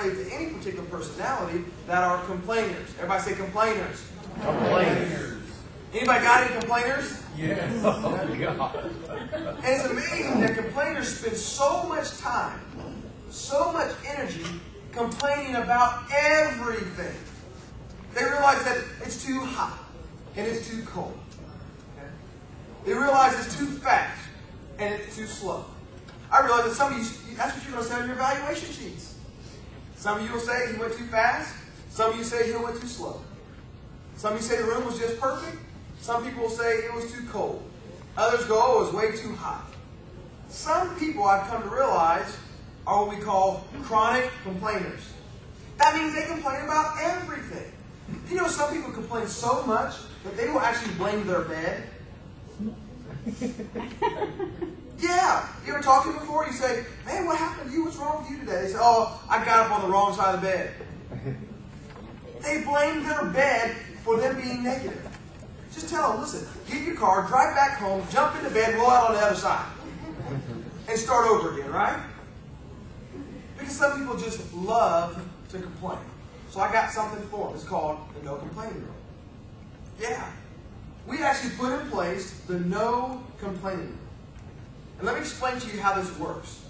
to any particular personality that are complainers. Everybody say complainers. Complainers. Anybody got any complainers? Yes. Oh, God. And it's amazing that complainers spend so much time, so much energy complaining about everything. They realize that it's too hot and it's too cold. Okay? They realize it's too fast and it's too slow. I realize that some of you, that's what you're going to say on your evaluation sheets. Some of you will say he went too fast. Some of you say he went too slow. Some of you say the room was just perfect. Some people will say it was too cold. Others go, oh, it was way too hot. Some people I've come to realize are what we call chronic complainers. That means they complain about everything. You know, some people complain so much that they will actually blame their bed. Yeah. You ever talked to them before? You say, man, what happened to you? What's wrong with you today? They say, oh, I got up on the wrong side of the bed. They blame their bed for them being negative. Just tell them, listen, get your car, drive back home, jump into bed, roll out on the other side. And start over again, right? Because some people just love to complain. So I got something for them. It's called the no complaining rule. Yeah. We actually put in place the no complaining rule. And let me explain to you how this works.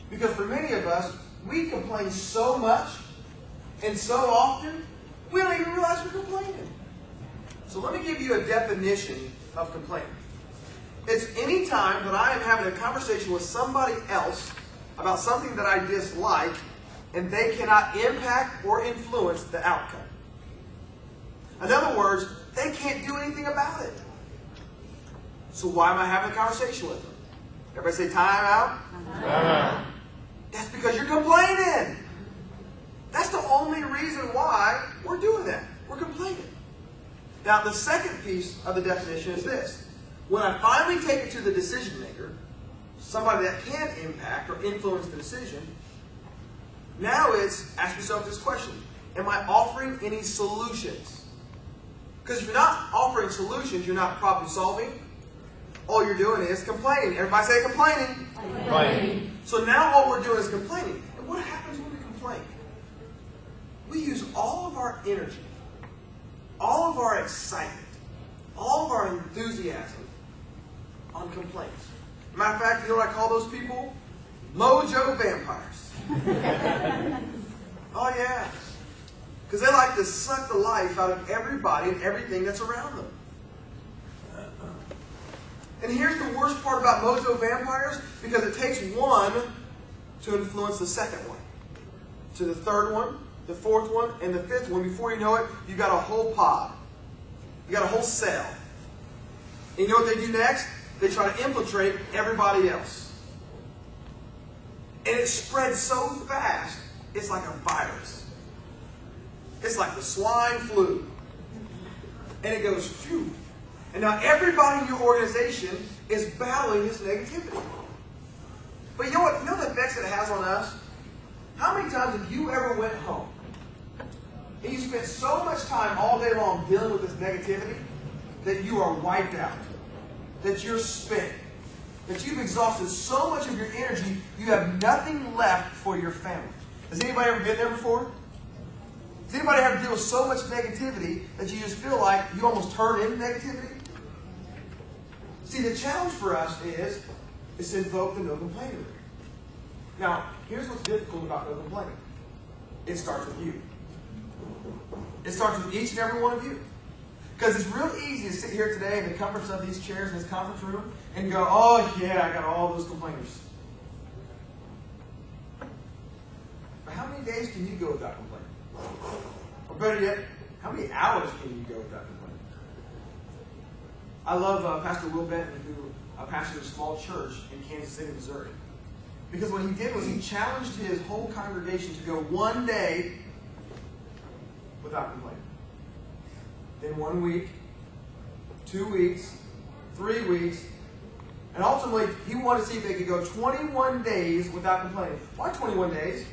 Because for many of us, we complain so much and so often, we don't even realize we're complaining. So let me give you a definition of complaining. It's any time that I am having a conversation with somebody else about something that I dislike, and they cannot impact or influence the outcome. In other words, they can't do anything about it. So why am I having a conversation with them? Everybody say time out. Time out. That's because you're complaining. That's the only reason why we're doing that. We're complaining. Now, the second piece of the definition is this. When I finally take it to the decision maker, somebody that can impact or influence the decision, now it's, ask yourself this question. Am I offering any solutions? Because if you're not offering solutions, you're not problem solving. All you're doing is complaining. Everybody say complaining. Complaining. So now all we're doing is complaining. And what happens when we complain? We use all of our energy, all of our excitement, all of our enthusiasm on complaints. Matter of fact, you know what I call those people? Mojo vampires. Oh yeah. Because they like to suck the life out of everybody and everything that's around them. And here's the worst part about Mojo vampires, because it takes one to influence the second one, to the third one, the fourth one, and the fifth one. Before you know it, you've got a whole pod. You got a whole cell. And you know what they do next? They try to infiltrate everybody else. And it spreads so fast, it's like a virus. It's like the swine flu. And it goes, phew. And now everybody in your organization is battling this negativity. But you know what? You know the effects that it has on us? How many times have you ever went home and you spent so much time all day long dealing with this negativity that you are wiped out, that you're spent, that you've exhausted so much of your energy, you have nothing left for your family? Has anybody ever been there before? Has anybody ever deal with so much negativity that you just feel like you almost turn into negativity? See, the challenge for us is to invoke the no complaining rule. Now, here's what's difficult about no complaining. It starts with you. It starts with each and every one of you. Because it's real easy to sit here today in the comforts of these chairs in this conference room and go, oh yeah, I got all those complainers. But how many days can you go without complaining? Or better yet, how many hours can you go without complaining? I love Pastor Will Benton, who pastored a small church in Kansas City, Missouri. Because what he did was he challenged his whole congregation to go one day without complaining. Then 1 week, 2 weeks, 3 weeks, and ultimately he wanted to see if they could go 21 days without complaining. Why 21 days?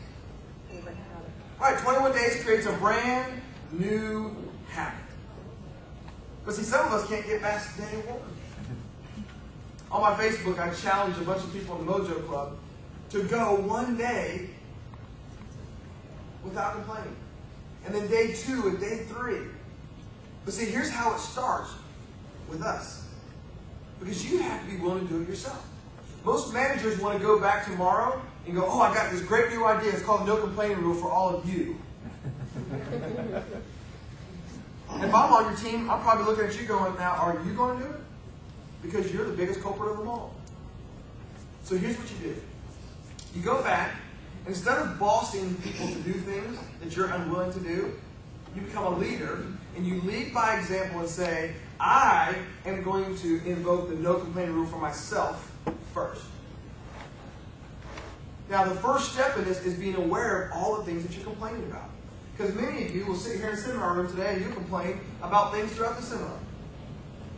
All right, 21 days creates a brand new habit. But see, some of us can't get past day one. On my Facebook, I challenged a bunch of people in the Mojo Club to go one day without complaining. And then day 2 and day 3. But see, here's how it starts with us. Because you have to be willing to do it yourself. Most managers want to go back tomorrow and go, oh, I got this great new idea. It's called the no complaining rule for all of you. If I'm on your team, I'm probably looking at you going, now, are you going to do it? Because you're the biggest culprit of them all. So here's what you do. You go back, instead of bossing people to do things that you're unwilling to do, you become a leader, and you lead by example and say, I am going to invoke the no complaining rule for myself first. Now, the first step in this is being aware of all the things that you're complaining about. Because many of you will sit here in the seminar room today and you complain about things throughout the seminar.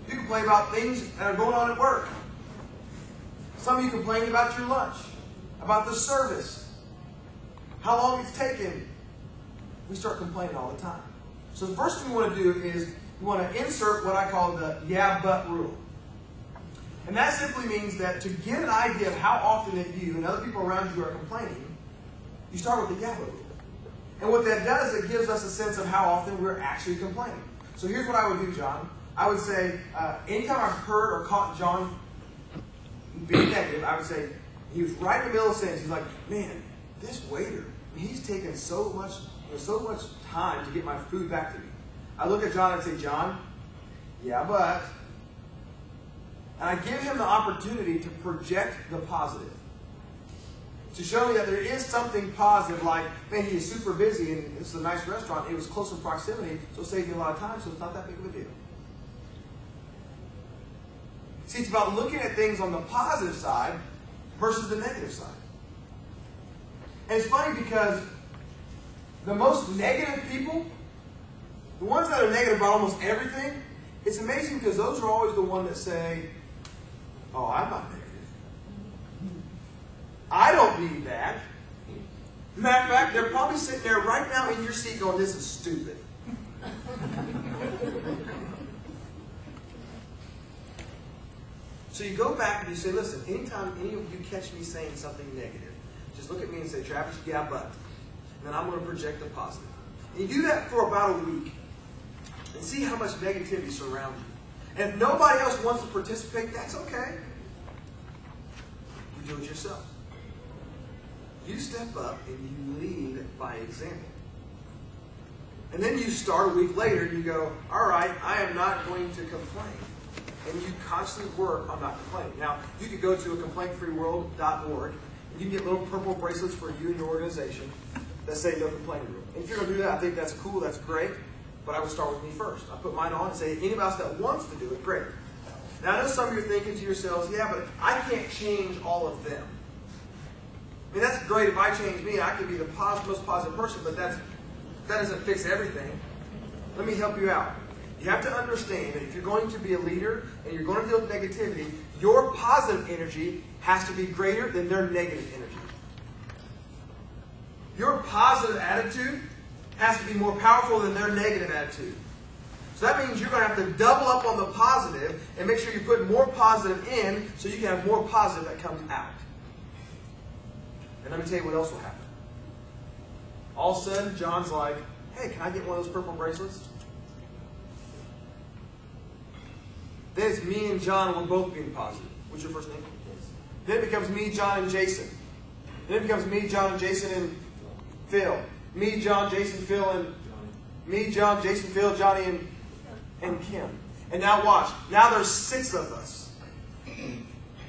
You complain about things that are going on at work. Some of you complain about your lunch, about the service, how long it's taken. We start complaining all the time. So the first thing we want to do is we want to insert what I call the yeah, but rule. And that simply means that to get an idea of how often that you and other people around you are complaining, you start with the yeah, but rule. And what that does, it gives us a sense of how often we're actually complaining. So here's what I would do, John. I would say, anytime I've heard or caught John being negative, I would say, he was right in the middle of a sentence. He's like, man, this waiter, he's taken so much time to get my food back to me. I look at John and say, John, yeah, but. And I give him the opportunity to project the positive. To show me that there is something positive, like, man, he is super busy and this is a nice restaurant. It was close in proximity, so it saved me a lot of time, so it's not that big of a deal. See, it's about looking at things on the positive side versus the negative side. And it's funny because the most negative people, the ones that are negative about almost everything, it's amazing because those are always the ones that say, oh, I'm not negative. I don't need that. Matter of fact, they're probably sitting there right now in your seat going, this is stupid. So you go back and you say, listen, anytime any of you catch me saying something negative, just look at me and say, Travis, yeah, but. And then I'm going to project the positive. And you do that for about a week and see how much negativity surrounds you. And if nobody else wants to participate, that's okay. You do it yourself. You step up and you lead by example. And then you start a week later and you go, all right, I am not going to complain. And you constantly work on not complaining. Now, you could go to a complaintfreeworld.org and you can get little purple bracelets for you and your organization that say no complaining rule. And if you're going to do that, I think that's cool, that's great. But I would start with me first. I put mine on and say, anybody else that wants to do it, great. Now, I know some of you are thinking to yourselves, yeah, but I can't change all of them. I mean, that's great if I change me, I can be the most positive person, but that doesn't fix everything. Let me help you out. You have to understand that if you're going to be a leader and you're going to deal with negativity, your positive energy has to be greater than their negative energy. Your positive attitude has to be more powerful than their negative attitude. So that means you're going to have to double up on the positive and make sure you put more positive in so you can have more positive that comes out. And let me tell you what else will happen. All of a sudden, John's like, hey, can I get one of those purple bracelets? Then it's me and John, we're both being positive. What's your first name? Yes. Then it becomes me, John, and Jason. Then it becomes me, John, and Jason, and Phil. Me, John, Jason, Phil, and me, John, Jason, Phil, Johnny, and Kim. And now watch. Now there's 6 of us.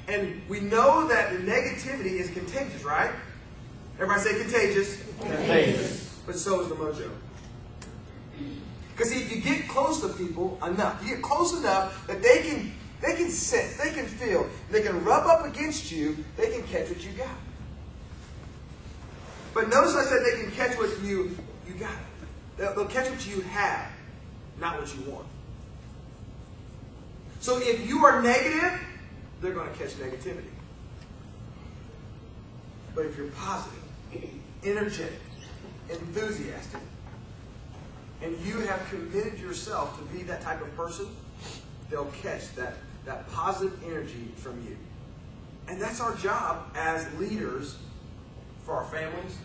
And we know that the negativity is contagious, right? Everybody say contagious. Contagious. But so is the mojo. Because if you get close to people enough, you get close enough that they can sense, they can feel, they can rub up against you, they can catch what you got. But notice I said they can catch what you got. They'll catch what you have, not what you want. So if you are negative, they're going to catch negativity. But if you're positive, energetic, enthusiastic, and you have committed yourself to be that type of person, they'll catch that positive energy from you. And that's our job as leaders for our families,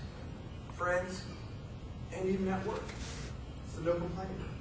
friends, and even at work. So no complaining.